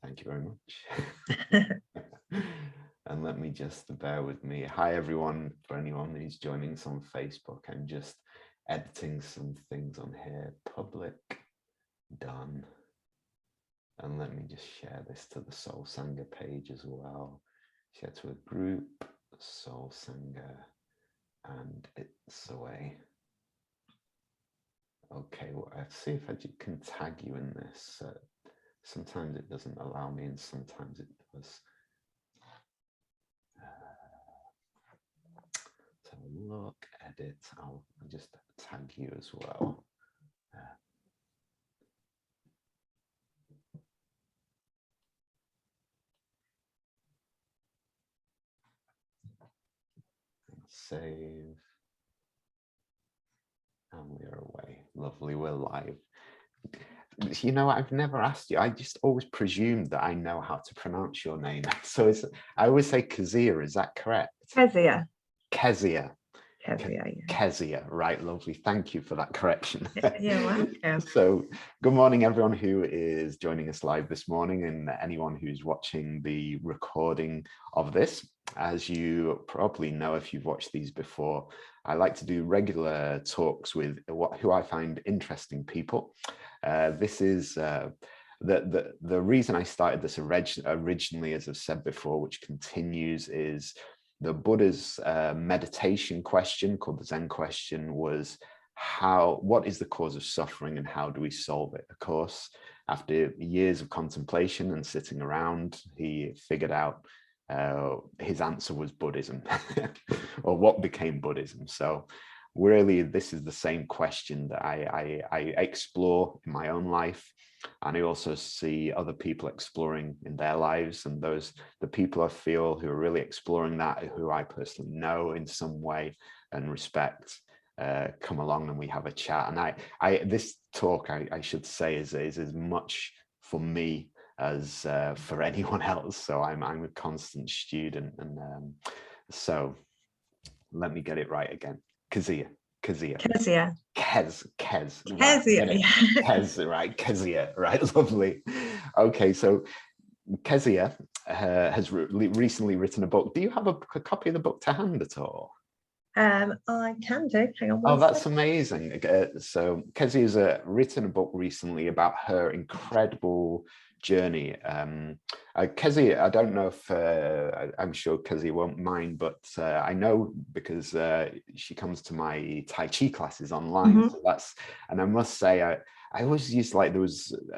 Thank you very much. And let me just bear with me. Hi, everyone. For anyone who's joining us on Facebook, I'm just editing some things on here. Public, done. And let me just share this to the Soul Sangha page as well. Share to a group, Soul Sangha, and it's away. Okay, well, let's see if I can tag you in this. Sometimes it doesn't allow me, and sometimes it does. So look, edit. I'll just tag you as well. Save. And we're away. Lovely, we're live. You know, I've never asked you. I just always presumed that I know how to pronounce your name. So I always say Kezia, is that correct? Kezia. Kezia. Kezia, yeah. Kezia, right, lovely. Thank you for that correction. You're welcome. So good morning, everyone who is joining us live this morning, and anyone who's watching the recording of this. As you probably know, if you've watched these before, I like to do regular talks with who I find interesting people. This is the reason I started this originally, as I've said before, which continues, is the Buddha's meditation question, called the Zen question, was what is the cause of suffering and how do we solve it? Of course, after years of contemplation and sitting around, he figured out his answer was Buddhism, or what became Buddhism. So really, this is the same question that I explore in my own life, and I also see other people exploring in their lives, and the people I feel who are really exploring that, who I personally know in some way and respect, come along and we have a chat. And this talk, I should say, is as much for me as for anyone else. So I'm a constant student, and so let me get it right again. Kezia. Kezia. Kez. Kezia, right, yeah. Kez, right, Kezia, right, lovely. Okay, so Kezia has recently written a book. Do you have a copy of the book to hand at all? I can do. Hang on one Oh, that's second. amazing. So Kezia's written a book recently about her incredible journey. Kezia, I don't know if I'm sure Kezia won't mind, but I know because she comes to my Tai Chi classes online. So and I must say, I always used, like,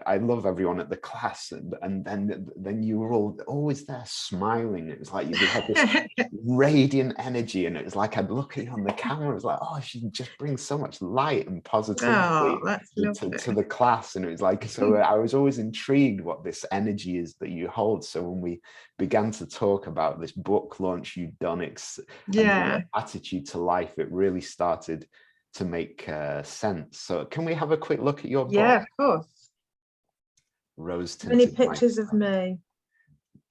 I love everyone at the class, and then you were all always there smiling. It was like you had this radiant energy, and it was like I'd look at you on the camera. It was like, oh, she just brings so much light and positivity to the class. And it was like, so I was always intrigued what this energy is that you hold. So when we began to talk about this book launch you'd done, and your attitude to life, it really started to make sense. So can we have a quick look at your book? Yeah, of course. Rose tinted. Many pictures of me.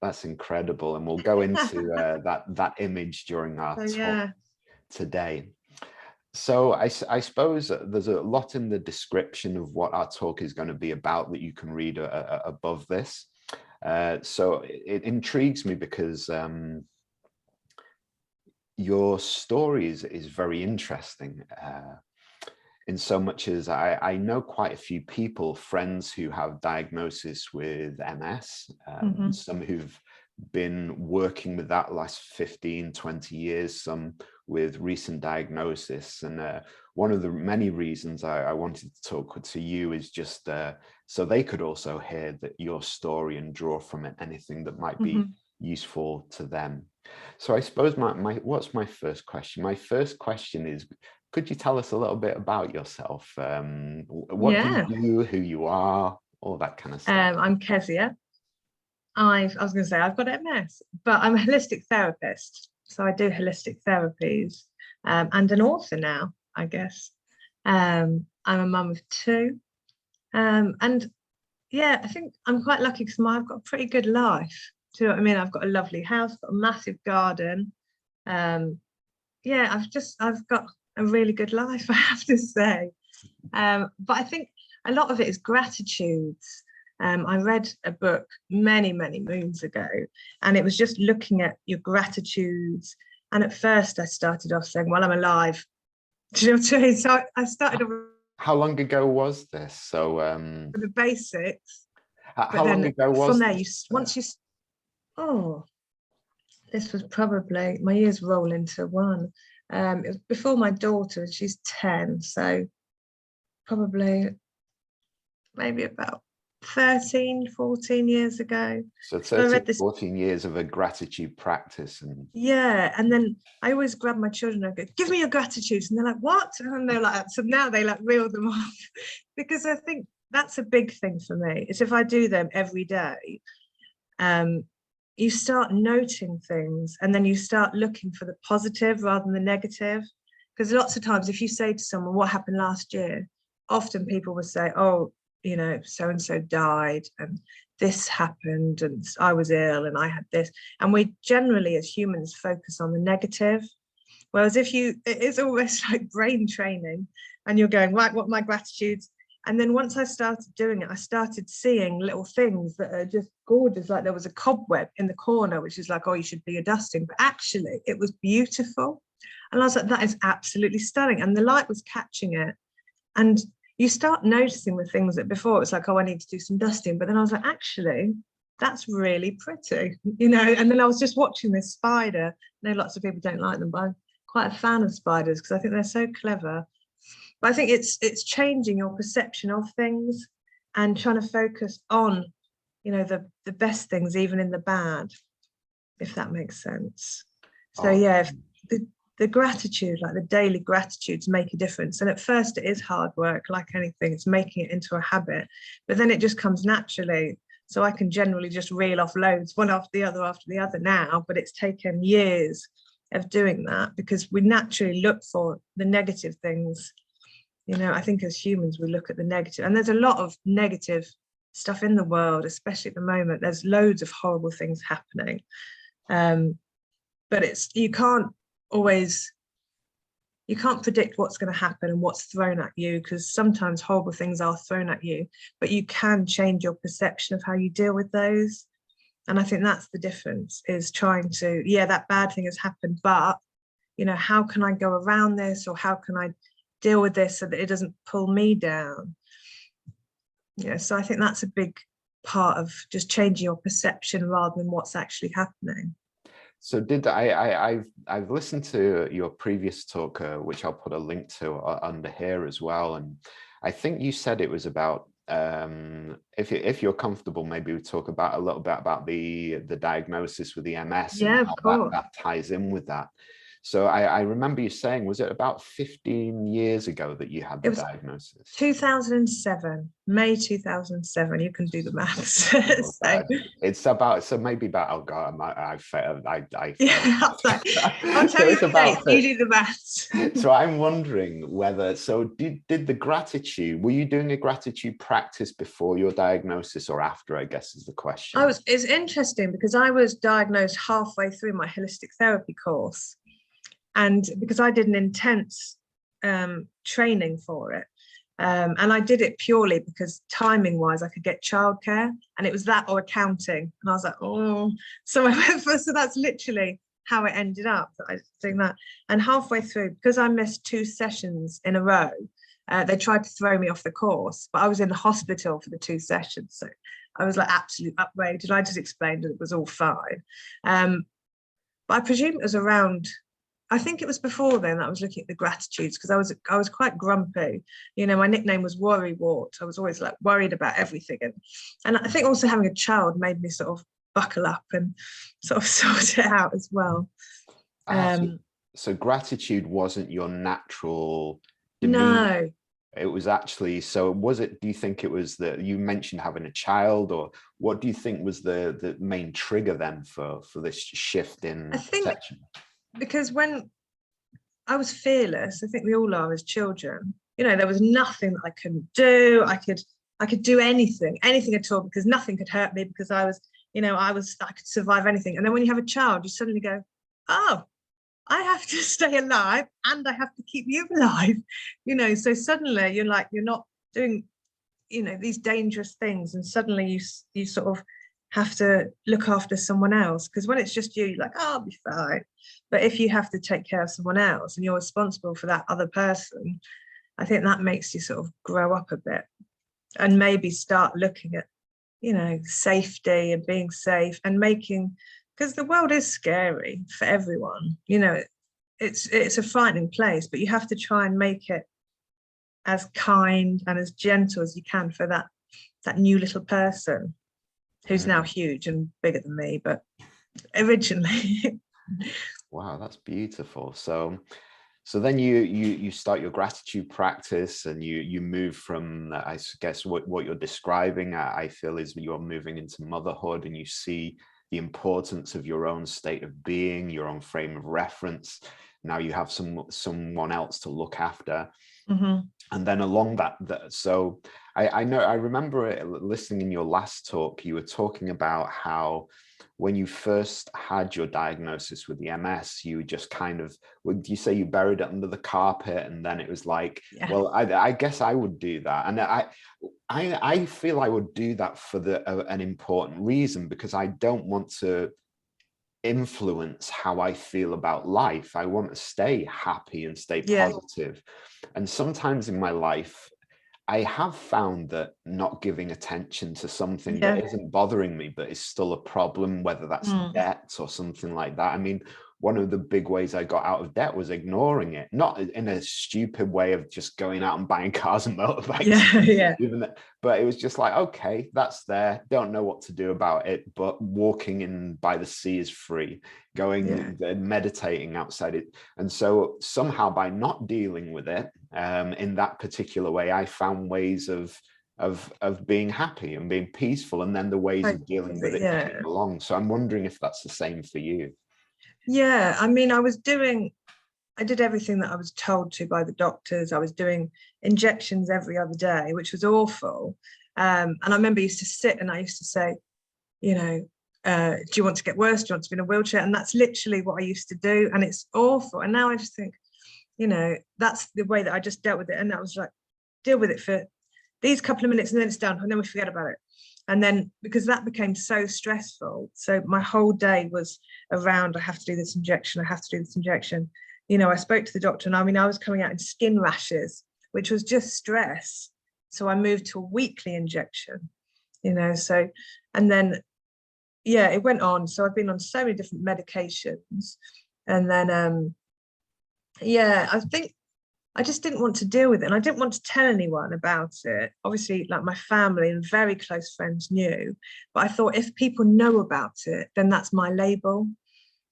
That's incredible, and we'll go into that image during our talk today. So I suppose there's a lot in the description of what our talk is going to be about that you can read above this. So it intrigues me because your story is very interesting, in so much as I know quite a few people, friends who have diagnosis with MS, some who've been working with that last 15, 20 years, some with recent diagnosis. And one of the many reasons I wanted to talk to you is just so they could also hear your story and draw from it anything that might be useful to them. So I suppose what's my first question? My first question is, could you tell us a little bit about yourself? What do you do, who you are, all that kind of stuff? I'm Kezia. I was going to say I've got MS, but I'm a holistic therapist. So I do holistic therapies, and an author now, I guess. I'm a mum of 2. And yeah, I think I'm quite lucky because I've got a pretty good life. Do you know what I mean? I've got a lovely house, got a massive garden. Yeah, I've got a really good life, I have to say. But I think a lot of it is gratitudes. I read a book many moons ago, and it was just looking at your gratitudes. And at first I started off saying, well, I'm alive. Do you know what I mean? So I started off How long ago was this? So with the basics, how but long then ago was from there, this? This was probably, my years roll into one. It was before my daughter, she's 10, so probably maybe about 13, 14 years ago. So So I 13, read this, 14 years of a gratitude practice. And yeah, and then I always grab my children and I go, give me your gratitudes, and they're like, what? And they're like, so now they like reel them off, because I think that's a big thing for me. Is if I do them every day, you start noting things, and then you start looking for the positive rather than the negative. Because lots of times if you say to someone, what happened last year, often people will say, oh, you know, so and so died and this happened and I was ill and I had this. And we generally as humans focus on the negative. Whereas it's almost like brain training, and you're going, right, what are my gratitudes? And then once I started doing it, I started seeing little things that are just gorgeous. Like there was a cobweb in the corner, which is like, oh, you should be dusting. But actually, it was beautiful. And I was like, that is absolutely stunning. And the light was catching it. And you start noticing the things that before it was like, oh, I need to do some dusting. But then I was like, actually, that's really pretty, you know. And then I was just watching this spider. I know lots of people don't like them, but I'm quite a fan of spiders because I think they're so clever. But I think it's changing your perception of things and trying to focus on, you know, the best things, even in the bad, if that makes sense. So yeah, if the gratitude, like the daily gratitudes, make a difference. And at first it is hard work, like anything, it's making it into a habit, but then it just comes naturally. So I can generally just reel off loads, one after the other now, but it's taken years of doing that because we naturally look for the negative things. You know, I think as humans, we look at the negative, and there's a lot of negative stuff in the world, especially at the moment. There's loads of horrible things happening. But you can't predict what's going to happen and what's thrown at you, because sometimes horrible things are thrown at you, but you can change your perception of how you deal with those. And I think that's the difference, is trying to, yeah, that bad thing has happened, but, you know, how can I go around this, or how can I deal with this so that it doesn't pull me down? Yeah, so I think that's a big part of just changing your perception rather than what's actually happening. So I've listened to your previous talk, which I'll put a link to under here as well. And I think you said it was about, if you're comfortable, maybe we talk about a little bit about the diagnosis with the MS, yeah, and how that ties in with that. So I remember you saying, was it about 15 years ago that you had the diagnosis? 2007, May 2007. You can do the maths. It's about, so maybe about, oh God, I failed. Yeah, I'll tell you about you do the maths. So I'm wondering whether, so did the gratitude, were you doing a gratitude practice before your diagnosis or after, I guess is the question. It's interesting because I was diagnosed halfway through my holistic therapy course. And because I did an intense training for it, and I did it purely because timing wise I could get childcare, and it was that or accounting, and I was like, oh, so I went for, so that's literally how it ended up, that I was doing that. And halfway through, because I missed 2 sessions in a row, they tried to throw me off the course, but I was in the hospital for the 2 sessions, so I was like absolutely outraged, and I just explained that it was all fine. But I presume it was around, I think it was before then that I was looking at the gratitudes, because I was quite grumpy. You know, my nickname was Worry Wart. I was always like worried about everything. And I think also having a child made me sort of buckle up and sort of sort it out as well. So gratitude wasn't your natural demeanor. No. It was actually, so was it, do you think it was that you mentioned having a child, or what do you think was the main trigger then for this shift in perception? Because when I was fearless, I think we all are as children, you know, there was nothing that I couldn't do. I could do anything at all, because nothing could hurt me, because I was, you know, I could survive anything. And then when you have a child, you suddenly go, oh, I have to stay alive and I have to keep you alive, you know. So suddenly you're like, you're not doing, these dangerous things, and suddenly you sort of have to look after someone else, because when it's just you, you're like, oh, I'll be fine. But if you have to take care of someone else and you're responsible for that other person, I think that makes you sort of grow up a bit and maybe start looking at, safety and being safe and making, because the world is scary for everyone. It's a frightening place, but you have to try and make it as kind and as gentle as you can for that new little person who's now huge and bigger than me, but originally. Wow, that's beautiful. So then you start your gratitude practice, and you move from, I guess what you're describing, I feel, is you're moving into motherhood, and you see the importance of your own state of being, your own frame of reference. Now you have someone else to look after. And then along that, so I know, I remember listening in your last talk, you were talking about how when you first had your diagnosis with the MS, you just kind of, would you say you buried it under the carpet, and then it was like, yeah, well, I guess I would do that. And I feel I would do that for an important reason, because I don't want to influence how I feel about life. I want to stay happy and stay positive. And sometimes in my life, I have found that not giving attention to something that isn't bothering me, but is still a problem, whether that's debt or something like that. I mean, one of the big ways I got out of debt was ignoring it, not in a stupid way of just going out and buying cars and motorbikes. But it was just like, okay, that's there. Don't know what to do about it, but walking in by the sea is free. Going and meditating outside it. And so somehow by not dealing with it in that particular way, I found ways of being happy and being peaceful, and then the ways of dealing with it came along. So I'm wondering if that's the same for you. Yeah, I mean, I did everything that I was told to by the doctors. I was doing injections every other day, which was awful. And I remember I used to sit and I used to say, do you want to get worse? Do you want to be in a wheelchair? And that's literally what I used to do. And it's awful. And now I just think, that's the way that I just dealt with it. And I was like, deal with it for these couple of minutes and then it's done. And then we forget about it. And then, because that became so stressful, so my whole day was around, I have to do this injection, I have to do this injection. I spoke to the doctor, and I was coming out in skin rashes, which was just stress. So I moved to a weekly injection, so, and then, it went on. So I've been on so many different medications. And then, I think I just didn't want to deal with it. And I didn't want to tell anyone about it. Obviously, like my family and very close friends knew. But I thought, if people know about it, then that's my label.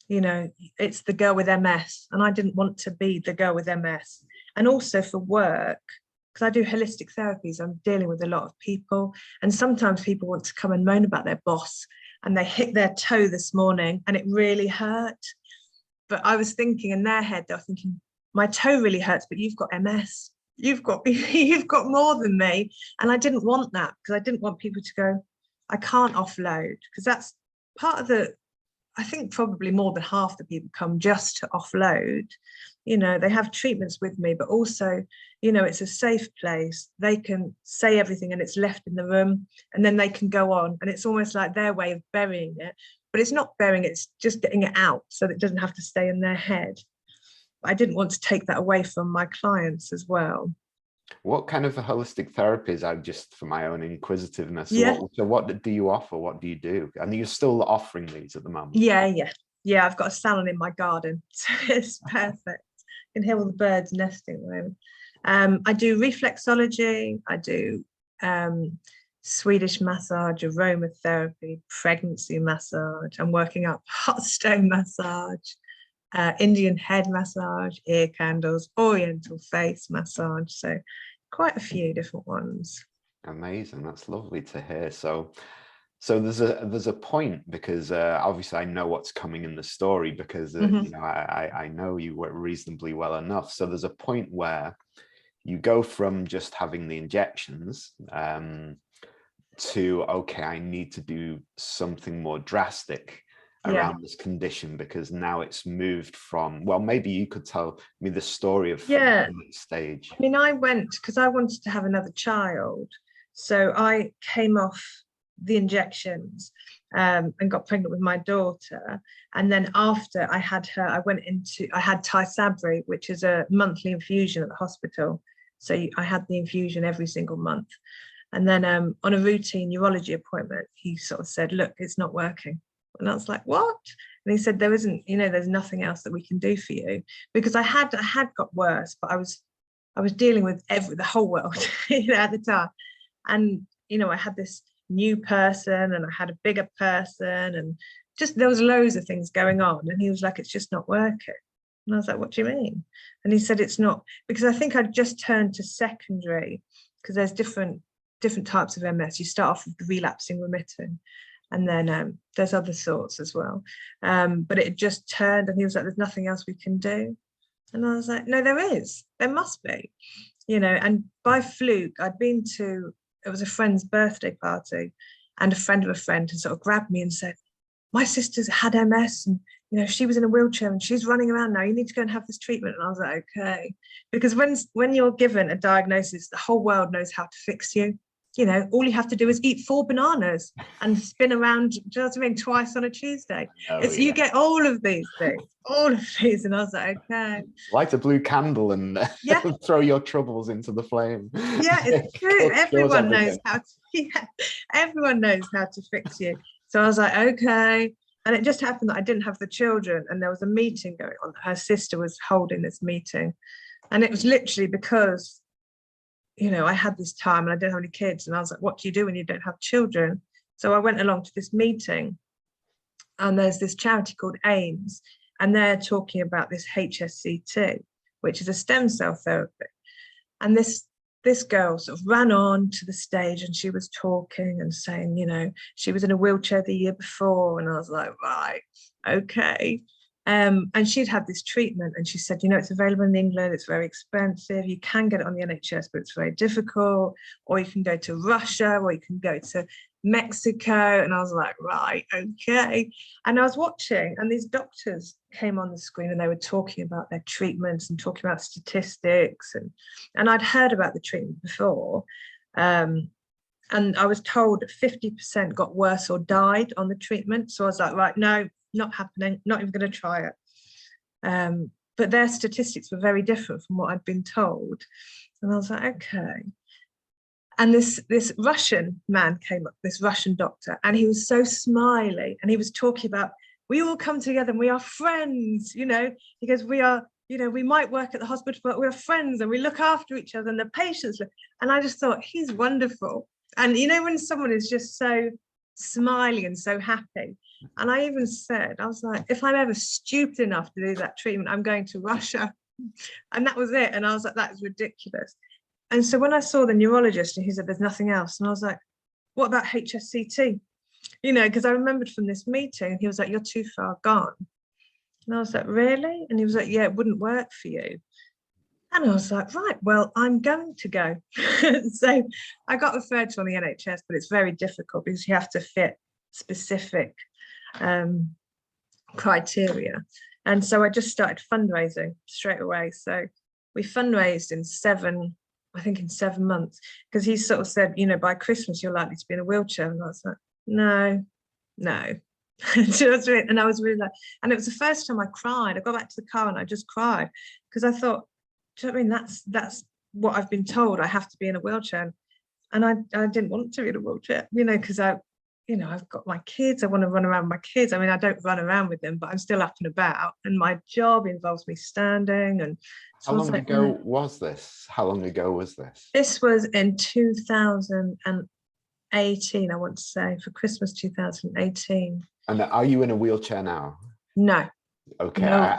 It's the girl with MS. And I didn't want to be the girl with MS. And also for work, because I do holistic therapies, I'm dealing with a lot of people. And sometimes people want to come and moan about their boss, and they hit their toe this morning and it really hurt. But I was thinking in their head, they're thinking, my toe really hurts, but you've got MS. You've got more than me. And I didn't want that, because I didn't want people to go, I can't offload, because that's part of I think probably more than half the people come just to offload. They have treatments with me, but also, it's a safe place. They can say everything and it's left in the room, and then they can go on. And it's almost like their way of burying it, but it's not burying it, it's just getting it out so that it doesn't have to stay in their head. I didn't want to take that away from my clients as well. What kind of holistic therapies are, just for my own inquisitiveness? So what do you offer? What do you do? And you're still offering these at the moment? Yeah. I've got a salon in my garden, so it's perfect. You can hear all the birds nesting at the moment. I do reflexology. I do Swedish massage, aromatherapy, pregnancy massage. I'm working up hot stone massage. Indian head massage, ear candles, oriental face massage. So quite a few different ones. Amazing. That's lovely to hear. So there's a point, because obviously I know what's coming in the story, because I know you reasonably well enough. So there's a point where you go from just having the injections to, okay, I need to do something more drastic around this condition, because now it's moved from, well, maybe you could tell me the story of the next stage. I mean, I went because I wanted to have another child, So I came off the injections and got pregnant with my daughter. And then after I had her, I had Tysabri, which is a monthly infusion at the hospital. So I had the infusion every single month. And then on a routine neurology appointment, he sort of said, look, it's not working. And I was like, what? And he said, there isn't, there's nothing else that we can do for you. Because I had got worse, but I was dealing with the whole world at the time. And, I had this new person and I had a bigger person and just there was loads of things going on. And he was like, it's just not working. And I was like, what do you mean? And he said, it's not, because I think I'd just turned to secondary, because there's different types of MS. You start off with the relapsing remitting, and then there's other sorts as well. But it had just turned, and he was like, there's nothing else we can do. And I was like, no, there must be, and by fluke, it was a friend's birthday party, and a friend of a friend had sort of grabbed me and said, my sister's had MS and, she was in a wheelchair and she's running around now. You need to go and have this treatment. And I was like, okay. Because when you're given a diagnosis, the whole world knows how to fix you. All you have to do is eat 4 bananas and spin around, do you know what I mean, twice on a Tuesday. You get all of these things, and I was like, okay. Light a blue candle and throw your troubles into the flame. Yeah, it's true. Everyone knows how to fix you. So I was like, okay. And it just happened that I didn't have the children, and there was a meeting going on. Her sister was holding this meeting, and it was literally because I had this time and I didn't have any kids, and I was like, what do you do when you don't have children? So I went along to this meeting, and there's this charity called AIMS, and they're talking about this HSCT, which is a stem cell therapy. And this girl sort of ran on to the stage, and she was talking and saying, she was in a wheelchair the year before. And I was like, right, okay. And she'd had this treatment, and she said, it's available in England, it's very expensive, you can get it on the NHS, but it's very difficult, or you can go to Russia, or you can go to Mexico. And I was like, right, okay. And I was watching, and these doctors came on the screen, and they were talking about their treatments and talking about statistics, and I'd heard about the treatment before, and I was told 50% got worse or died on the treatment. So I was like, right, no, not happening, not even going to try it. But their statistics were very different from what I'd been told. And I was like, okay. And this Russian man came up, this Russian doctor, and he was so smiley, and he was talking about, we all come together and we are friends, he goes, we are, we might work at the hospital, but we're friends and we look after each other and the patients. And I just thought, he's wonderful. And when someone is just so smiley and so happy. And I even said, I was like, if I'm ever stupid enough to do that treatment, I'm going to Russia. And that was it. And I was like, that is ridiculous. And so when I saw the neurologist, and he said, there's nothing else. And I was like, what about HSCT? Because I remembered from this meeting, he was like, you're too far gone. And I was like, really? And he was like, yeah, it wouldn't work for you. And I was like, right, well, I'm going to go. So I got referred to on the NHS, but it's very difficult because you have to fit specific criteria. And so I just started fundraising straight away. So we fundraised in 7 months, because he sort of said, by Christmas, you're likely to be in a wheelchair. And I was like, no. And I was really like, and it was the first time I cried. I got back to the car and I just cried, because I thought, do you know what I mean? That's what I've been told. I have to be in a wheelchair. And I didn't want to be in a wheelchair, because I've got my kids. I want to run around with my kids. I mean, I don't run around with them, but I'm still up and about. And my job involves me standing. And so how long ago was this? How long ago was this? This was in 2018, I want to say, for Christmas 2018. And are you in a wheelchair now? No. Okay, no.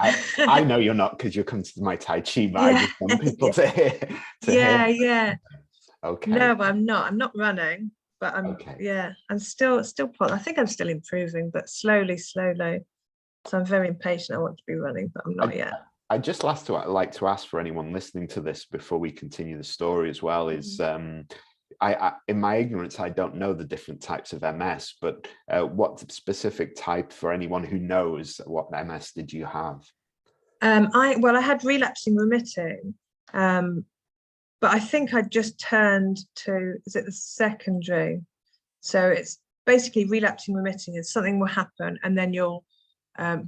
I know you're not, because you're coming to my Tai Chi, but I just want people to hear. Yeah. Okay. No, but I'm not running, but I'm I'm still I think I'm still improving, but slowly. So I'm very impatient. I want to be running, but I'm not yet. I just like to ask for anyone listening to this before we continue the story as well, is I in my ignorance, I don't know the different types of MS, but what specific type, for anyone who knows, what MS did you have? I had relapsing remitting, but I think I just turned to, is it the secondary? So it's basically relapsing remitting, is something will happen and then you'll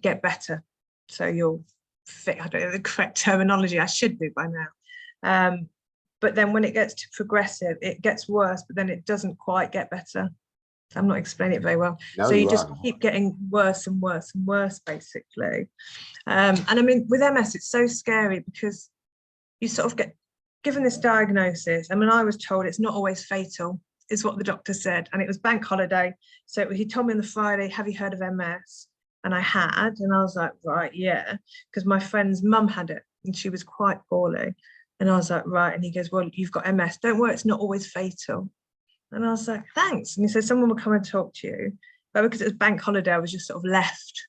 get better. So you'll fit, I don't know the correct terminology, I should do by now. But then when it gets to progressive, it gets worse, but then it doesn't quite get better. I'm not explaining it very well. No, so you you just are. keep getting worse and worse and worse, basically. And I mean, with MS, it's so scary because you sort of get given this diagnosis. I mean, I was told it's not always fatal, is what the doctor said. And it was bank holiday. So he told me on the Friday, have you heard of MS? And I had, and I was like, right, yeah, because my friend's mum had it and she was quite poorly. And I was like, right. And he goes, well, you've got MS. Don't worry, it's not always fatal. And I was like, thanks. And he said, someone will come and talk to you. But because it was bank holiday, I was just sort of left.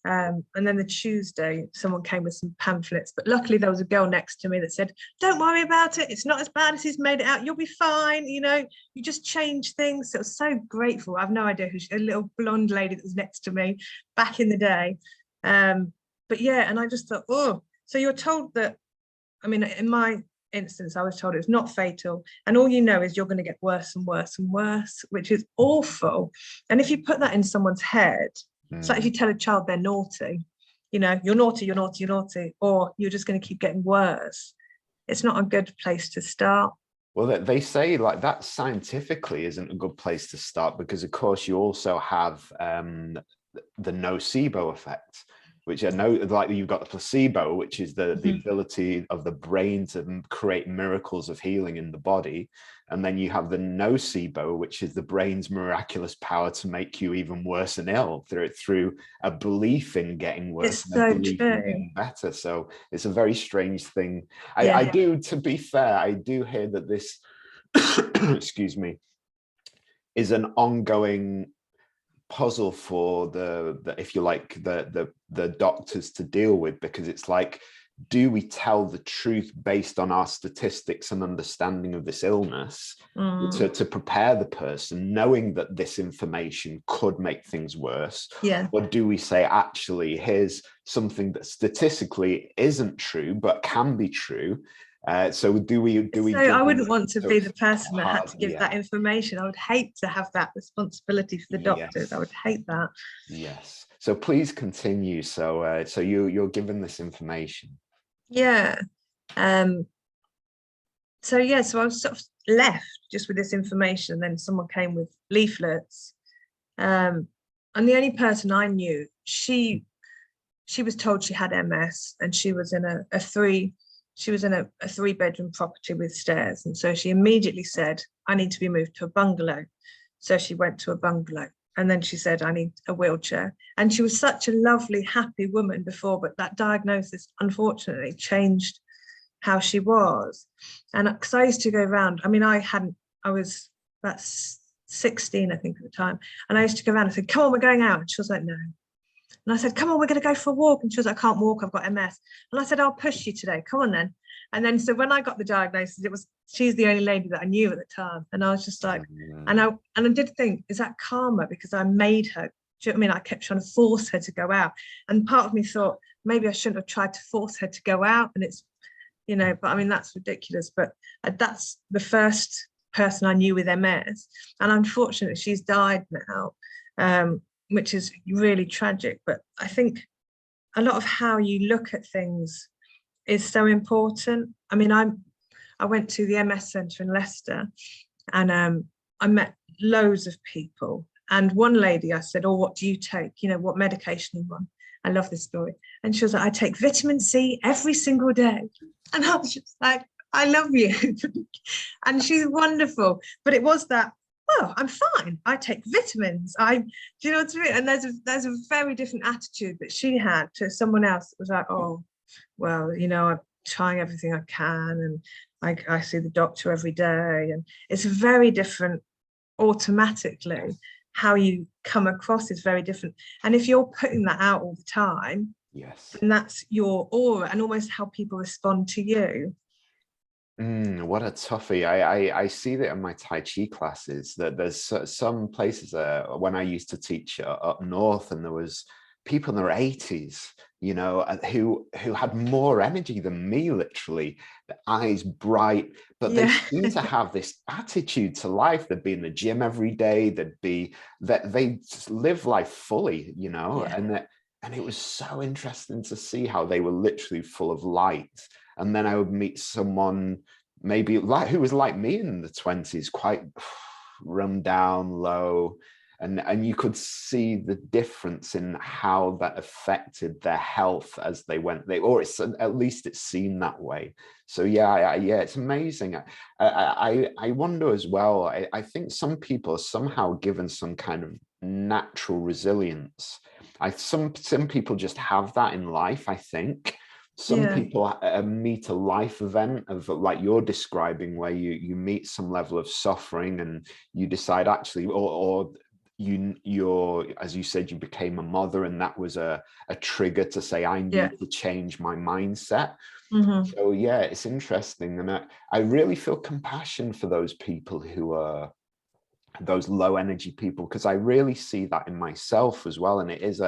And then the Tuesday, someone came with some pamphlets. But luckily, there was a girl next to me that said, don't worry about it. It's not as bad as he's made it out. You'll be fine. You know, you just change things. So I was so grateful. I have no idea who a little blonde lady that was next to me back in the day. But yeah, and I just thought, oh, so you're told that, I mean, in my instance, I was told it's not fatal. And all you know is you're going to get worse and worse and worse, which is awful. And if you put that in someone's head, it's like if you tell a child they're naughty, you know, you're naughty, you're naughty, you're naughty, or you're just going to keep getting worse. It's not a good place to start. Well, they say like that scientifically isn't a good place to start because, of course, you also have the nocebo effect, which I know, like you've got the placebo, which is the ability of the brain to create miracles of healing in the body. And then you have the nocebo, which is the brain's miraculous power to make you even worse and ill through a belief in getting worse It's and a so belief true. in getting better. So it's a very strange thing. Yeah. I do, to be fair, I do hear that this, excuse me, is an ongoing puzzle for the if you like the doctors to deal with, because it's like, do we tell the truth based on our statistics and understanding of this illness to prepare the person, knowing that this information could make things worse? Yeah. Or do we say, actually, here's something that statistically isn't true but can be true? So do we So I wouldn't want to be the person that had to give that information. I would hate to have that responsibility for the doctors. I would hate that. Yes. So please continue. So so you're given this information. Yeah. So yeah, so I was sort of left just with this information. And then someone came with leaflets. And the only person I knew, she was told she had MS and she was in a three-bedroom property with stairs. And so she immediately said, I need to be moved to a bungalow. So she went to a bungalow. And then she said, I need a wheelchair. And she was such a lovely, happy woman before, but that diagnosis, unfortunately, changed how she was. And because I used to go around, I mean, I was about 16, I think, at the time. And I used to go around and say, come on, we're going out. And she was like, no. And I said, come on, we're going to go for a walk. And she was like, I can't walk, I've got MS. And I said, I'll push you today. Come on then. And then, so when I got the diagnosis, she's the only lady that I knew at the time. And I was just like, and I did think, is that karma? Because I made her, do you know what I mean? I kept trying to force her to go out. And part of me thought, maybe I shouldn't have tried to force her to go out. And it's, you know, but I mean, that's ridiculous. But that's the first person I knew with MS. And unfortunately, she's died now, which is really tragic. But I think a lot of how you look at things is so important. I mean, I went to the MS Centre in Leicester and I met loads of people. And one lady, I said, oh, what do you take? You know, what medication you want? I love this story. And she was like, I take vitamin C every single day. And I was just like, I love you. And she's wonderful. But it was that, oh, I'm fine. I take vitamins. Do you know what I mean? And there's a very different attitude that she had to someone else that was like, oh, well, you know, I'm trying everything I can. And I see the doctor every day. And it's very different automatically. How you come across is very different. And if you're putting that out all the time, yes, and that's your aura and almost how people respond to you. What a toughie. I see that in my Tai Chi classes, that there's some places when I used to teach up north, and there was people in their 80s, you know, who had more energy than me, literally, the eyes bright, but they seem to have this attitude to life. They'd be in the gym every day, they just live life fully, you know, and it was so interesting to see how they were literally full of light. And then I would meet someone maybe like who was like me in the 20s, quite run down, low, and you could see the difference in how that affected their health as they went, or it's at least it seemed that way. So yeah, it's amazing. I wonder as well, I think some people are somehow given some kind of natural resilience. Some people just have that in life, I think. Some people meet a life event of like you're describing, where you meet some level of suffering and you decide actually, or you're, as you said, you became a mother, and that was a trigger to say, I need to change my mindset. So yeah, it's interesting. And I really feel compassion for those people who are those low energy people, because I really see that in myself as well. And it's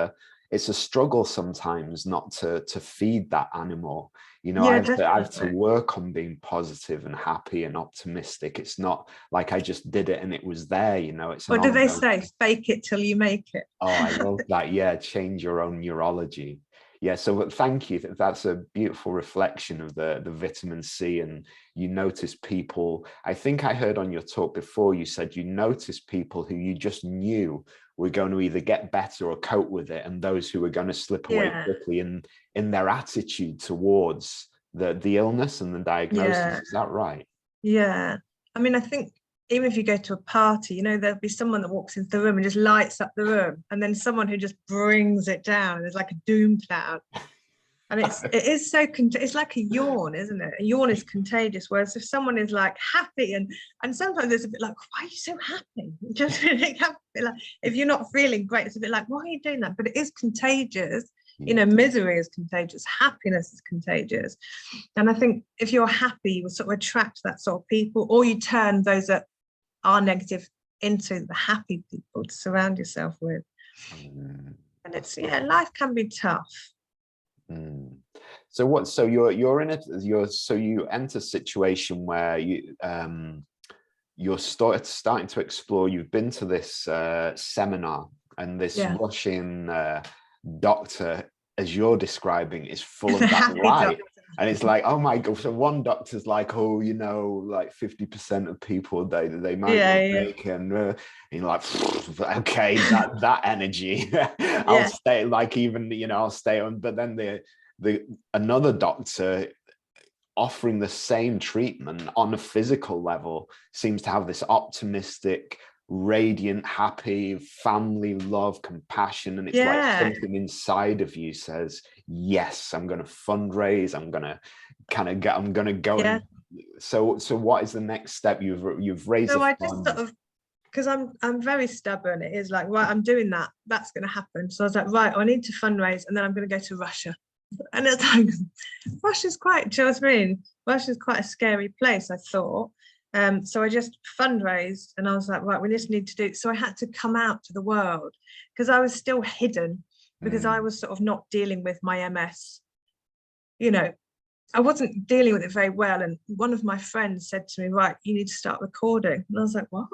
a struggle sometimes not to feed that animal. You know, I have to work on being positive and happy and optimistic. It's not like I just did it and it was there, you know. It's what do they say? Fake it till you make it. Oh, I love that. Yeah, change your own neurology. Yeah, so thank you. That's a beautiful reflection of the vitamin C. And you notice people, I think I heard on your talk before, you said you notice people who you just knew were going to either get better or cope with it, and those who were going to slip away quickly in their attitude towards the illness and the diagnosis. Is that right? Yeah. I mean, I think even if you go to a party, you know, there'll be someone that walks into the room and just lights up the room, and then someone who just brings it down. There's like a doom cloud. And it is so, it's like a yawn, isn't it? A yawn is contagious. Whereas if someone is like happy, and sometimes it's a bit like, why are you so happy? Just really happy. Like, if you're not feeling great, it's a bit like, why are you doing that? But it is contagious. You know, misery is contagious, happiness is contagious. And I think if you're happy, you will sort of attract that sort of people, or you turn those that are negative into the happy people to surround yourself with. And it's, life can be tough. So you're in it, so you enter a situation where you're starting to explore. You've been to this seminar, and this Russian doctor, as you're describing, is full of that light. And it's like, oh my God. So one doctor's like, oh, you know, like 50% of people they might not make, and you're like, okay, that energy, I'll stay, like, even, you know, I'll stay on. But then another doctor offering the same treatment on a physical level seems to have this optimistic, radiant, happy, family love, compassion, and it's like something inside of you says, yes, I'm going to fundraise, I'm going to go. And so what is the next step? You've raised so I just sort of, because I'm very stubborn, it is like, right, I'm doing that's going to happen. So I was like, right, I need to fundraise, and then I'm going to go to Russia. And it's like, Russia's quite, do you know what I mean? Russia's quite a scary place, I thought. So I just fundraised, and I was like, right, we just need to do. So I had to come out to the world, because I was still hidden, because I was sort of not dealing with my MS. You know, I wasn't dealing with it very well. And one of my friends said to me, right, you need to start recording. And I was like, what?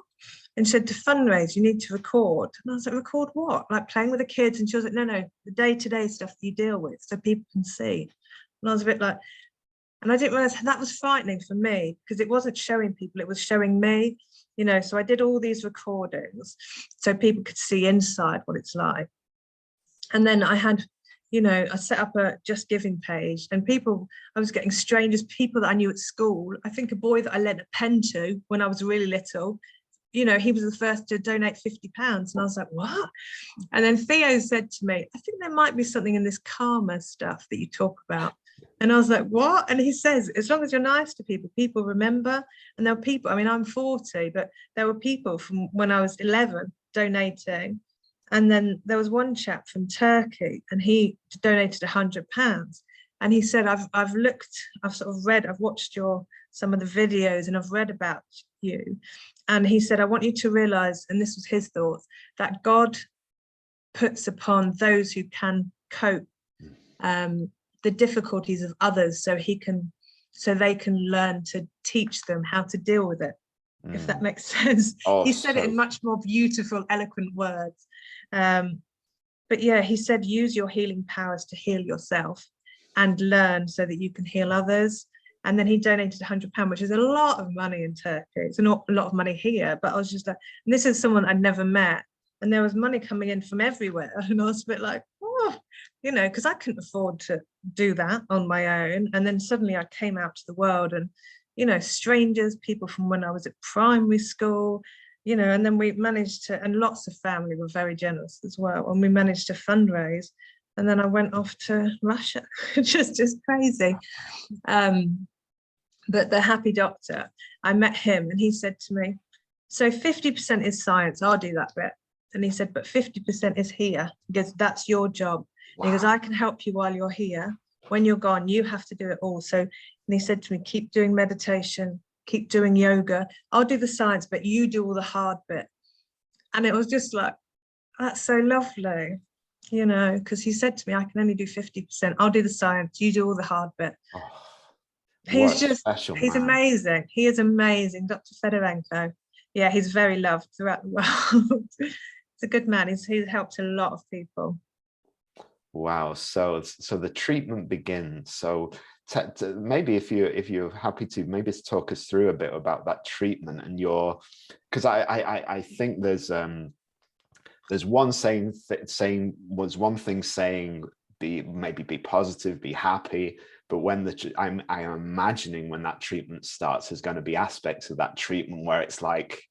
And she said, to fundraise, you need to record. And I was like, record what? Like playing with the kids? And she was like, no, the day-to-day stuff that you deal with, so people can see. And I was a bit like, and I didn't realize that was frightening for me, because it wasn't showing people, it was showing me, you know. So I did all these recordings so people could see inside what it's like. And then I had, you know, I set up a Just Giving page, and I was getting strangers, people that I knew at school. I think a boy that I lent a pen to when I was really little, you know, he was the first to donate £50. And I was like, what? And then Theo said to me, I think there might be something in this karma stuff that you talk about. And I was like, what? And he says, as long as you're nice to people, people remember. And there were people, I mean, I'm 40, but there were people from when I was 11 donating. And then there was one chap from Turkey, and he donated £100. And he said, I've sort of read, I've watched some of the videos, and I've read about you. And he said, I want you to realize, and this was his thoughts, that God puts upon those who can cope the difficulties of others, so they can learn to teach them how to deal with it, if that makes sense. Oh, he said it in much more beautiful, eloquent words. But yeah, he said, use your healing powers to heal yourself and learn so that you can heal others. And then he donated £100, which is a lot of money in Turkey. It's not a lot of money here, but I was just like, and this is someone I'd never met. And there was money coming in from everywhere. And I was a bit like, oh, you know, because I couldn't afford to do that on my own. And then suddenly I came out to the world, and, you know, strangers, people from when I was at primary school, you know, and then we managed to, and lots of family were very generous as well. And we managed to fundraise. And then I went off to Russia, just crazy. But the happy doctor, I met him and he said to me, so 50% is science, I'll do that bit. And he said, but 50% is here, because that's your job. Wow. He goes, I can help you while you're here. When you're gone, you have to do it all. So, and he said to me, keep doing meditation, keep doing yoga. I'll do the science, but you do all the hard bit. And it was just like, that's so lovely, you know, because he said to me, I can only do 50%. I'll do the science, you do all the hard bit. Oh, he's amazing. He is amazing, Dr. Fedorenko. Yeah, he's very loved throughout the world. He's a good man. He's helped a lot of people. Wow. So the treatment begins. So maybe if you're happy to, maybe talk us through a bit about that treatment and because I think there's one saying be positive, be happy, but when I'm imagining when that treatment starts, there's going to be aspects of that treatment where it's like,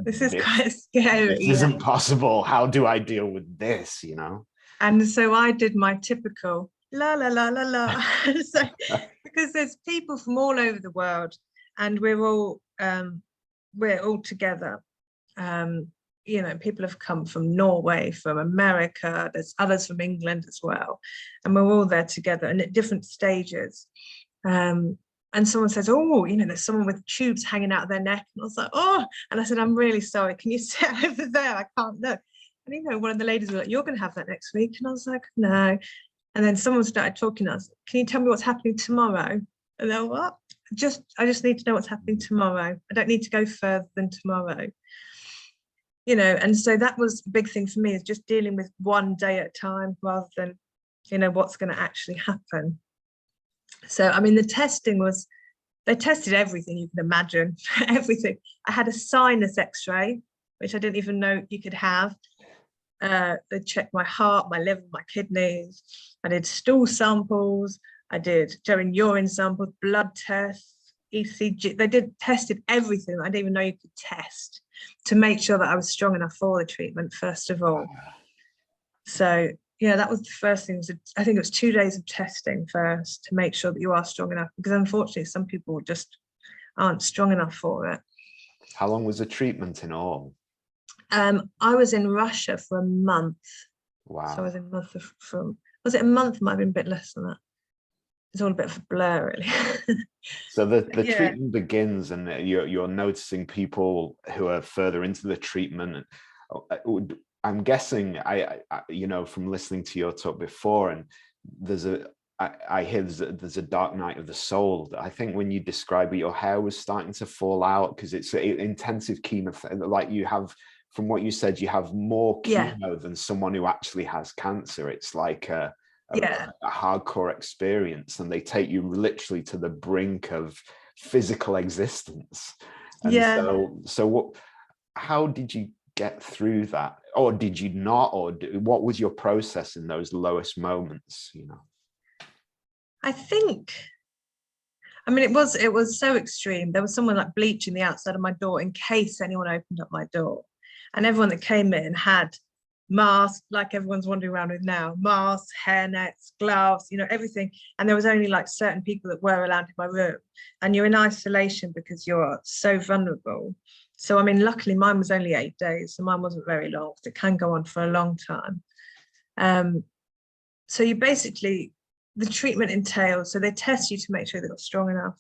this is quite scary. This isn't possible. How do I deal with this? You know. And so I did my typical la la la la la. So, because there's people from all over the world, and we're all together. You know, people have come from Norway, from America, there's others from England as well, and we're all there together and at different stages. And someone says, oh, you know, there's someone with tubes hanging out of their neck. And I was like, oh, and I said, I'm really sorry, can you sit over there? I can't look. And, you know, one of the ladies was like, you're going to have that next week. And I was like, no. And then someone started talking to us, can you tell me what's happening tomorrow? And they're, what? I just need to know what's happening tomorrow. I don't need to go further than tomorrow. You know, and so that was a big thing for me, is just dealing with one day at a time rather than, you know, what's going to actually happen. So, I mean, the testing was, they tested everything you can imagine, everything. I had a sinus x-ray, which I didn't even know you could have. They checked my heart, my liver, my kidneys. I did stool samples. I did urine samples, blood tests, ECG. They tested everything I didn't even know you could test, to make sure that I was strong enough for the treatment, first of all. So yeah, that was the first thing. I think it was 2 days of testing first to make sure that you are strong enough, because unfortunately some people just aren't strong enough for it. How long was the treatment in all? I was in Russia for a month. Wow. So I was in a month was it a month? Might have been a bit less than that. It's all a bit of a blur, really. So the treatment begins, and you're noticing people who are further into the treatment. I'm guessing, you know, from listening to your talk before, and I hear there's a dark night of the soul. I think when you describe it, your hair was starting to fall out because it's intensive chemotherapy. Like you have, from what you said, you have more chemo than someone who actually has cancer. It's like a hardcore experience, and they take you literally to the brink of physical existence. And so how did you get through that, or did you not, or what was your process in those lowest moments, you know? I think, I mean, it was so extreme. There was someone like bleaching the outside of my door in case anyone opened up my door, and everyone that came in had masks, like everyone's wandering around with now, masks, hairnets, gloves, you know, everything. And there was only like certain people that were allowed in my room, and you're in isolation because you're so vulnerable. So, I mean, luckily mine was only 8 days, so mine wasn't very long, because it can go on for a long time. So you basically, the treatment entails, so they test you to make sure that you're strong enough,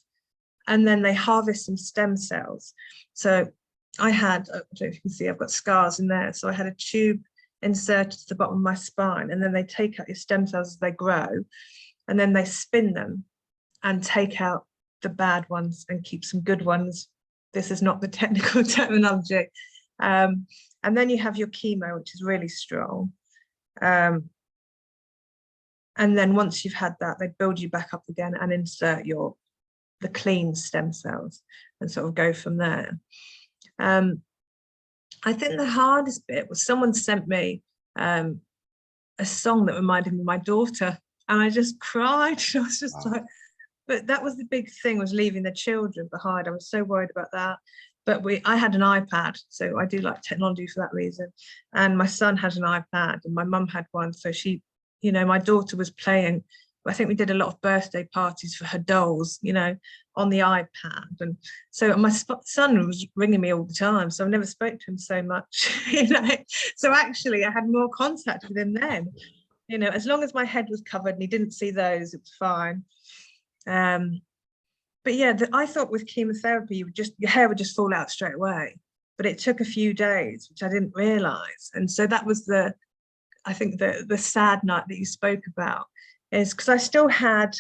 and then they harvest some stem cells. So I don't know if you can see, I've got scars in there. So I had a tube inserted to the bottom of my spine, and then they take out your stem cells as they grow, and then they spin them and take out the bad ones and keep some good ones. This is not the technical terminology. And then you have your chemo, which is really strong. And then once you've had that, they build you back up again and insert the clean stem cells and sort of go from there. I think the hardest bit was someone sent me a song that reminded me of my daughter, and I just cried. I was just like, but that was the big thing, was leaving the children behind. I was so worried about that. But I had an iPad, so I do like technology for that reason. And my son had an iPad, and my mum had one. So she, you know, my daughter was playing. I think we did a lot of birthday parties for her dolls, you know, on the iPad. And so my son was ringing me all the time. So I never spoke to him so much, you know. So actually I had more contact with him then, you know, as long as my head was covered and he didn't see those, it was fine. But yeah, I thought with chemotherapy, your hair would just fall out straight away. But it took a few days, which I didn't realize. And so that was I think the sad night that you spoke about, is because I still had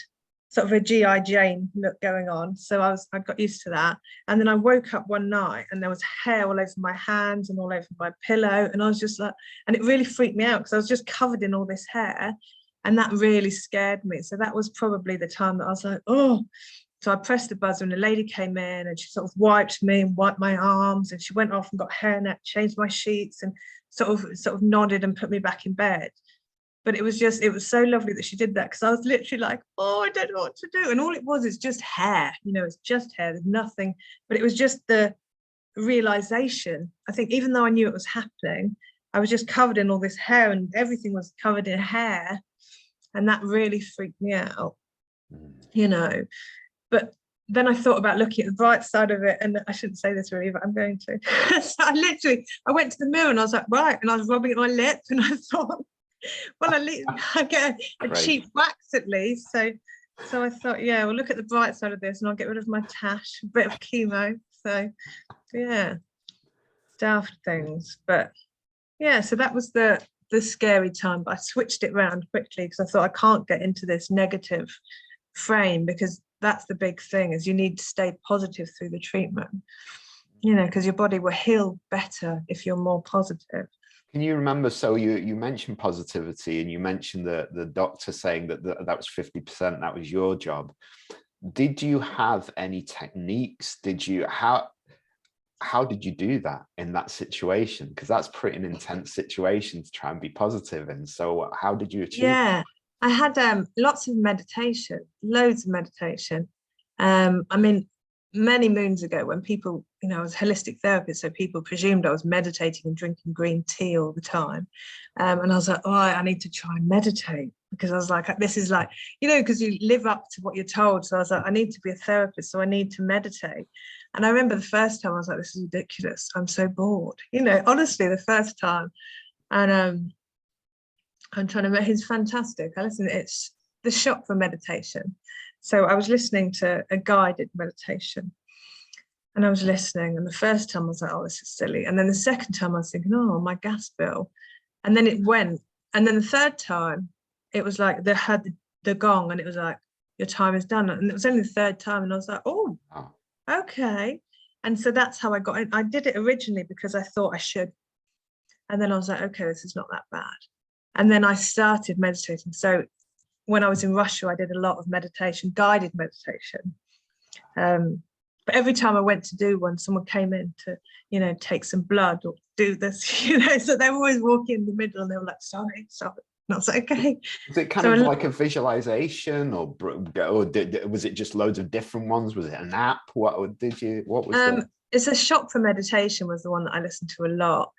sort of a G.I. Jane look going on. So I got used to that. And then I woke up one night and there was hair all over my hands and all over my pillow. And I was just like, and it really freaked me out because I was just covered in all this hair. And that really scared me. So that was probably the time that I was like, oh. So I pressed the buzzer and a lady came in and she sort of wiped me and wiped my arms, and she went off and got hairnet, changed my sheets, and sort of nodded and put me back in bed. But it was so lovely that she did that, because I was literally like, oh, I don't know what to do. And all it was is just hair, you know, it's just hair, there's nothing. But it was just the realization. I think even though I knew it was happening, I was just covered in all this hair and everything was covered in hair. And that really freaked me out, you know. But then I thought about looking at the bright side of it, and I shouldn't say this really, but I'm going to. So I went to the mirror and I was like, right, and I was rubbing at my lip and I thought, well, at least I get a cheap wax at least. So I thought, yeah, well, look at the bright side of this and I'll get rid of my tash, a bit of chemo. So yeah, daft things. But yeah, so that was the scary time, but I switched it around quickly because I thought I can't get into this negative frame, because that's the big thing, is you need to stay positive through the treatment, you know, because your body will heal better if you're more positive. Can you remember, so you mentioned positivity and you mentioned the doctor saying that that was 50%, that was your job. Did you have any techniques? How did you do that in that situation? Because that's pretty an intense situation to try and be positive in. So how did you achieve that? I had lots of meditation, loads of meditation. I mean, many moons ago, when people, you know, I was a holistic therapist, so people presumed I was meditating and drinking green tea all the time. And I was like, oh, I need to try and meditate, because I was like, this is like, you know, because you live up to what you're told. So I was like, I need to be a therapist, so I need to meditate. And I remember the first time I was like, this is ridiculous. I'm so bored, you know, honestly, the first time. And I'm trying to, he's fantastic. It's the shop for meditation. So I was listening to a guided meditation, and I was listening, and the first time I was like, oh, this is silly. And then the second time I was thinking, oh, my gas bill. And then it went. And then the third time it was like they had the gong and it was like, your time is done. And it was only the third time. And I was like, oh, okay. And so that's how I got in. I did it originally because I thought I should. And then I was like, okay, this is not that bad. And then I started meditating. So when I was in Russia, I did a lot of meditation, guided meditation. But every time I went to do one, someone came in to, you know, take some blood or do this, you know, so they were always walking in the middle and they were like, sorry. And I was like, okay. Was it kind of like a visualization, or was it just loads of different ones? Was it an app? What was it's a shop for meditation was the one that I listened to a lot.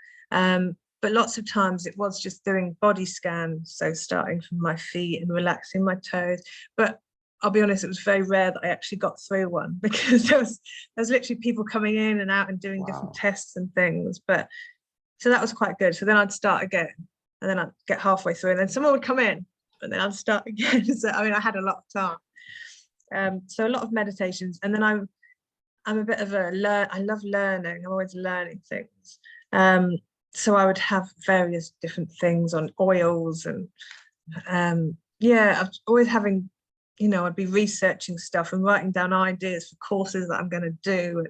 But lots of times it was just doing body scans, so starting from my feet and relaxing my toes. But I'll be honest, it was very rare that I actually got through one, because there was literally people coming in and out and doing different tests and things. But so that was quite good. So then I'd start again, and then I'd get halfway through, and then someone would come in, and then I'd start again. So I mean, I had a lot of time. So a lot of meditations, and then I'm a bit of I love learning. I'm always learning things. so I would have various different things on oils, and yeah, I was always having, you know, I'd be researching stuff and writing down ideas for courses that I'm going to do. And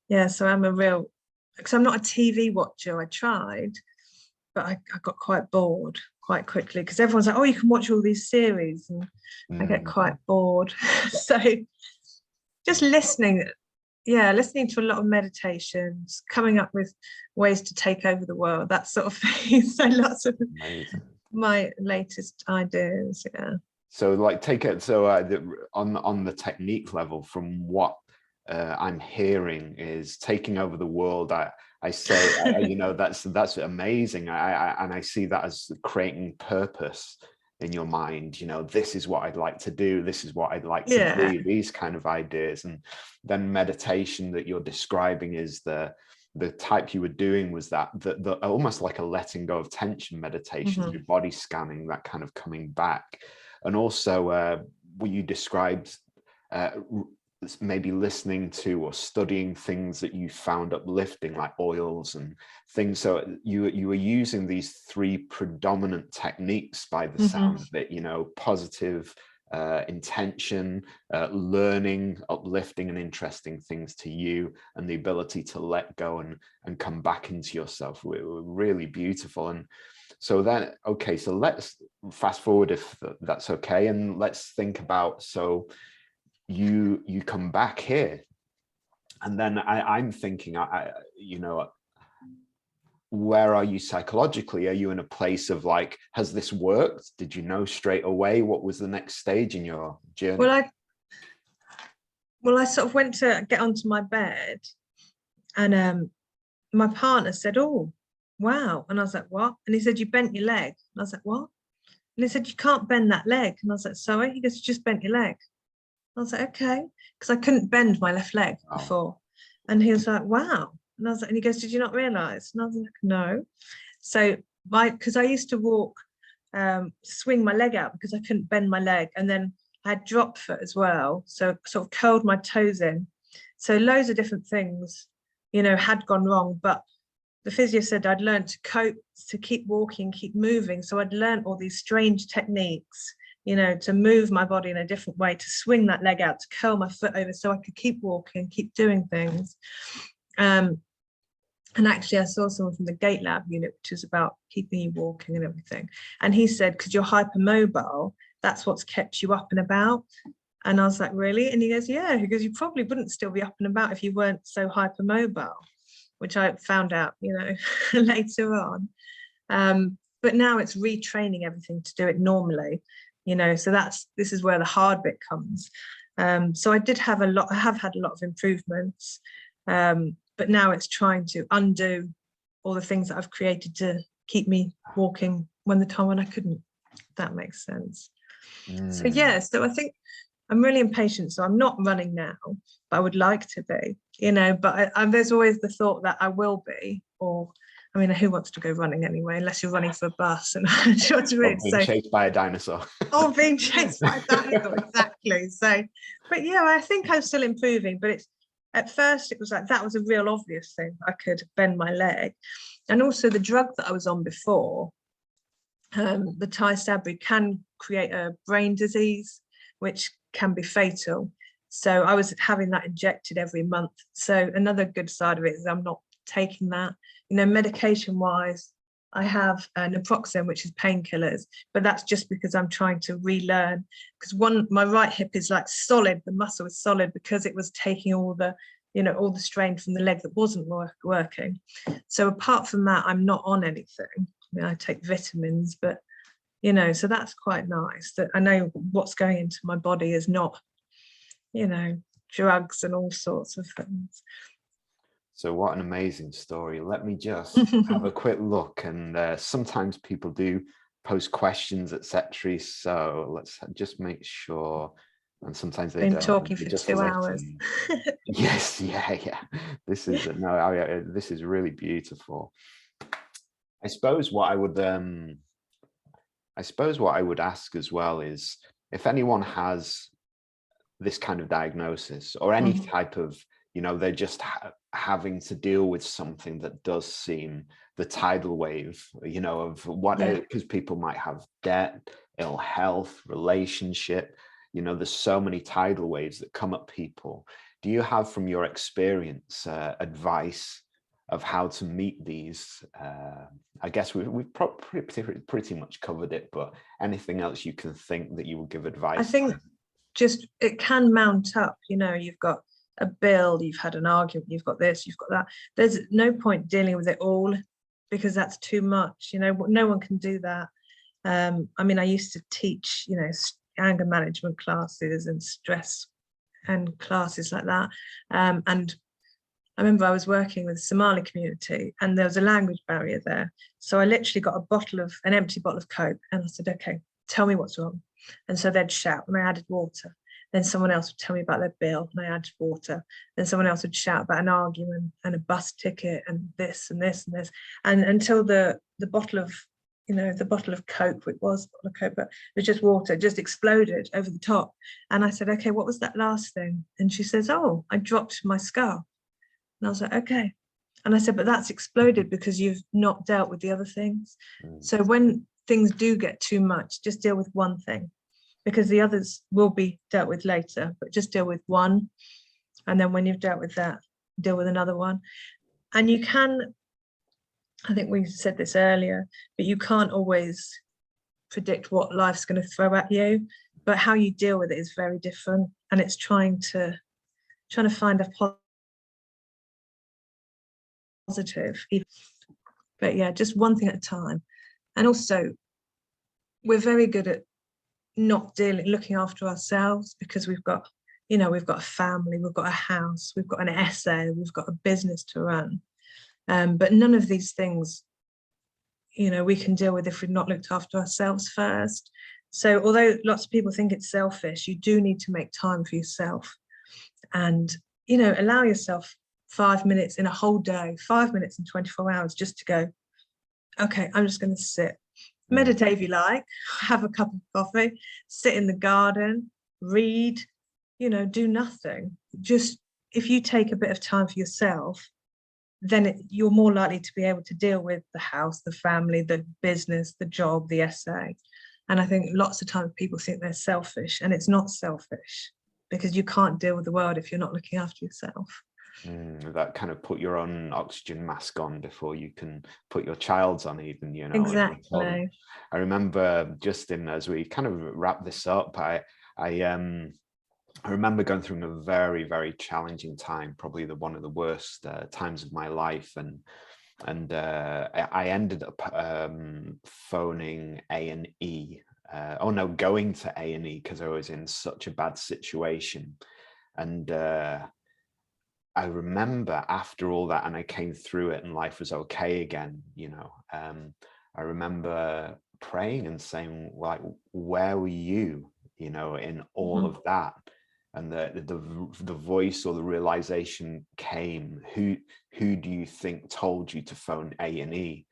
yeah, so I'm a real, because I'm not a TV watcher. I tried, but I got quite bored quite quickly, because everyone's like, oh, you can watch all these series, and I get quite bored. So just listening, yeah, listening to a lot of meditations, coming up with ways to take over the world, that sort of thing. So lots of my latest ideas. Yeah. So like take it, so on the technique level, from what I'm hearing, is taking over the world. I say, you know, that's amazing. And I see that as creating purpose in your mind. You know, this is what I'd like to do. This is what I'd like to be. These kind of ideas. And then meditation that you're describing is the type you were doing, was that the almost like a letting go of tension meditation, your body scanning, that kind of coming back. And also what you described, maybe listening to or studying things that you found uplifting, like oils and things. So you were using these three predominant techniques by the sound of it, you know, positive intention, learning, uplifting and interesting things to you, and the ability to let go and come back into yourself. Were really beautiful. And so then, okay, so let's fast forward, if that's okay, and let's think about, so you come back here, and then I'm thinking, you know, where are you psychologically? Are you in a place of like, has this worked? Did you know straight away? What was the next stage in your journey? Well, I sort of went to get onto my bed, and my partner said, oh, wow. And I was like, what? And he said, you bent your leg. And I was like, what? And he said, you can't bend that leg. And I was like, sorry? He goes, you just bent your leg. I was like, okay, because I couldn't bend my left leg before. And he was like, wow. And I was like, and he goes, did you not realize? And I was like, no. So because I used to walk, swing my leg out because I couldn't bend my leg. And then I had drop foot as well. So sort of curled my toes in. So loads of different things, you know, had gone wrong. But the physio said I'd learned to cope, to keep walking, keep moving. So I'd learned all these strange techniques, you know, to move my body in a different way, to swing that leg out, to curl my foot over so I could keep walking, keep doing things. And actually I saw someone from the Gait Lab unit, which is about keeping you walking and everything. And he said, because you're hypermobile, that's what's kept you up and about. And I was like, really? And he goes, yeah, because you probably wouldn't still be up and about if you weren't so hypermobile, which I found out, you know, later on. But now it's retraining everything to do it normally. You know, so this is where the hard bit comes. So I have had a lot of improvements, but now it's trying to undo all the things that I've created to keep me walking when I couldn't, if that makes sense. So yeah, so I think I'm really impatient, so I'm not running now, but I would like to be, you know, but there's always the thought that I will be, or I mean, who wants to go running anyway, unless you're running for a bus and being chased by a dinosaur. Or being chased by a dinosaur, exactly. So, but yeah, I think I'm still improving, but at first it was like, that was a real obvious thing. I could bend my leg. And also the drug that I was on before, the Tysabri, can create a brain disease, which can be fatal. So I was having that injected every month. So another good side of it is I'm not taking that. You know, medication wise, I have naproxen, which is painkillers, but that's just because I'm trying to relearn, because my right hip is like solid, the muscle is solid because it was taking all the, you know, all the strain from the leg that wasn't working. So apart from that, I'm not on anything. I mean, I take vitamins, but you know, so that's quite nice that I know what's going into my body is not, you know, drugs and all sorts of things. So what an amazing story. Let me just have a quick look, and sometimes people do post questions, etc. So let's just make sure. And sometimes they don't. Talking for just 2 hours. Yes, yeah. This is this is really beautiful. I suppose what I would ask as well is, if anyone has this kind of diagnosis or any type of you know, they're just having to deal with something that does seem the tidal wave, you know, of what, because people might have debt, ill health, relationship, you know, there's so many tidal waves that come at people. Do you have, from your experience, advice of how to meet these? I guess we've pretty much covered it, but anything else you can think that you would give advice? I think just it can mount up, you know, you've got a bill, you've had an argument, you've got this, you've got that. There's no point dealing with it all because that's too much, you know, no one can do that. I mean, I used to teach, you know, anger management classes and stress and classes like that. And I remember I was working with the Somali community and there was a language barrier there. So I literally got an empty bottle of Coke and I said, okay, tell me what's wrong. And so they'd shout and I added water. Then someone else would tell me about their bill and I added water. Then someone else would shout about an argument and a bus ticket and this and this and this. And until the bottle of, you know, the bottle of Coke, it was a bottle of Coke, but it was just water, just exploded over the top. And I said, okay, what was that last thing? And she says, oh, I dropped my scarf. And I was like, okay. And I said, but that's exploded because you've not dealt with the other things. So when things do get too much, just deal with one thing because the others will be dealt with later, but just deal with one. And then when you've dealt with that, deal with another one. And you can, I think we said this earlier, but you can't always predict what life's going to throw at you, but how you deal with it is very different. And it's trying to find a positive, but yeah, just one thing at a time. And also we're very good at not looking after ourselves because we've got, you know, we've got a family, we've got a house, we've got an essay, we've got a business to run. But none of these things, you know, we can deal with if we've not looked after ourselves first. So although lots of people think it's selfish, you do need to make time for yourself and, you know, allow yourself 5 minutes in a whole day, 5 minutes in 24 hours just to go, okay, I'm just going to sit. Meditate if you like, have a cup of coffee, sit in the garden, read, you know, do nothing. Just if you take a bit of time for yourself, then you're more likely to be able to deal with the house, the family, the business, the job, the essay. And I think lots of times people think they're selfish, and it's not selfish because you can't deal with the world if you're not looking after yourself. That kind of put your own oxygen mask on before you can put your child's on, even, you know. Exactly. I remember, Justin, as we kind of wrap this up, I remember going through a very, very challenging time, probably one of the worst times of my life, and I ended up phoning A&E. Going to A&E because I was in such a bad situation, and I remember after all that, and I came through it and life was okay again, you know, I remember praying and saying, like, where were you, you know, in all of that? And the voice or the realization came, who do you think told you to phone A&E?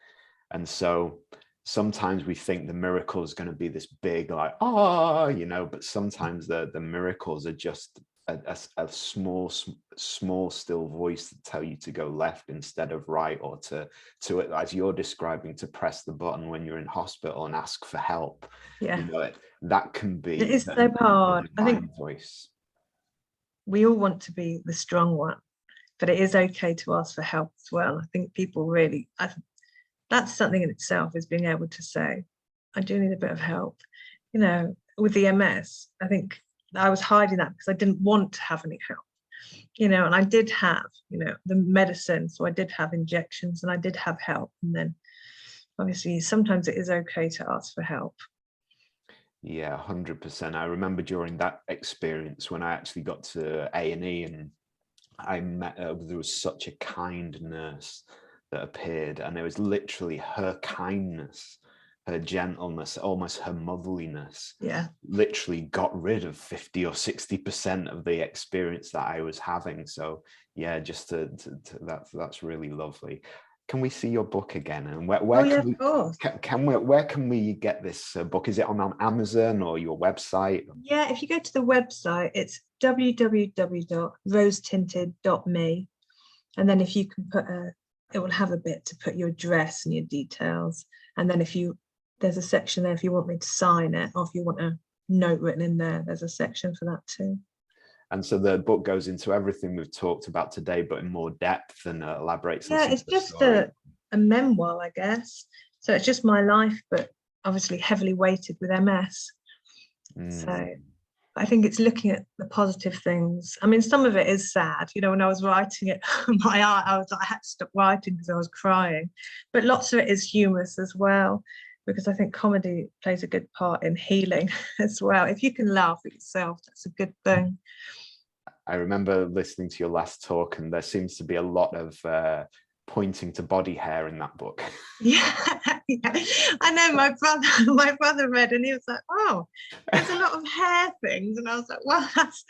And so sometimes we think the miracle is going to be this big, like, oh, you know, but sometimes the miracles are just a small still voice that tell you to go left instead of right, or to as you're describing, to press the button when you're in hospital and ask for help. Yeah, you know, that can be, it is so hard. I think voice. We all want to be the strong one, but it is okay to ask for help as well. I think people really, that's something in itself, is being able to say, I do need a bit of help. You know, with the MS, I think I was hiding that because I didn't want to have any help, you know, and I did have, you know, the medicine. So I did have injections and I did have help. And then obviously sometimes it is okay to ask for help. Yeah, 100%. I remember during that experience when I actually got to A&E and I met, there was such a kind nurse that appeared, and it was literally her kindness, her gentleness, almost her motherliness, literally got rid of 50 or 60% of the experience that I was having. So yeah, just that's really lovely. can we see your book again? And Oh where yeah, can of we course. where can we get this book? Is it on Amazon or your website? Yeah, if you go to the website, it's www.rosetinted.me, and then if you can put it will have a bit to put your address and your details, and then there's a section there if you want me to sign it, or if you want a note written in there, there's a section for that too. And so the book goes into everything we've talked about today, but in more depth, and elaborates on some It's of the just story. a memoir, I guess. So it's just my life, but obviously heavily weighted with MS. So I think it's looking at the positive things. I mean, some of it is sad. You know, when I was writing it, I had to stop writing because I was crying. But lots of it is humorous as well, because I think comedy plays a good part in healing as well. If you can laugh at yourself, that's a good thing. I remember listening to your last talk, and there seems to be a lot of pointing to body hair in that book. Yeah, I know. My brother read, and he was like, "Oh, there's a lot of hair things," and I was like, "Well, that's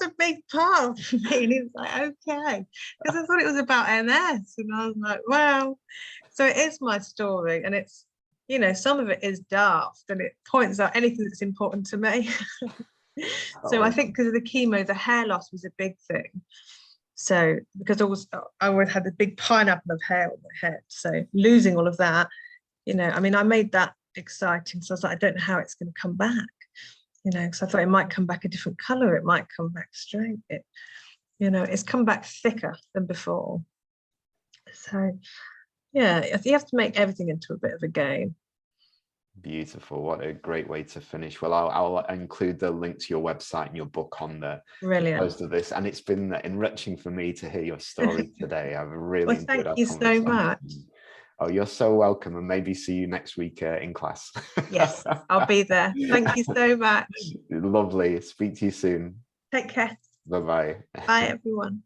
a big part for me." And he was like, "Okay," because I thought it was about MS, and I was like, "Well," so it is my story, and it's, you know, some of it is daft, and it points out anything that's important to me. So I think because of the chemo, the hair loss was a big thing. So because I always had a big pineapple of hair on my head, so losing all of that, you know, I mean, I made that exciting. So I was like, I don't know how it's going to come back, you know, because I thought it might come back a different color, it might come back straight. You know, it's come back thicker than before. So yeah, you have to make everything into a bit of a game. Beautiful. What a great way to finish. Well, I'll include the link to your website and your book on the post of this. And it's been enriching for me to hear your story today. I've really enjoyed our conversation. Thank you so much. Oh, you're so welcome, and maybe see you next week in class. Yes, I'll be there. Thank you so much. Lovely. Speak to you soon. Take care. Bye-bye. Bye, everyone.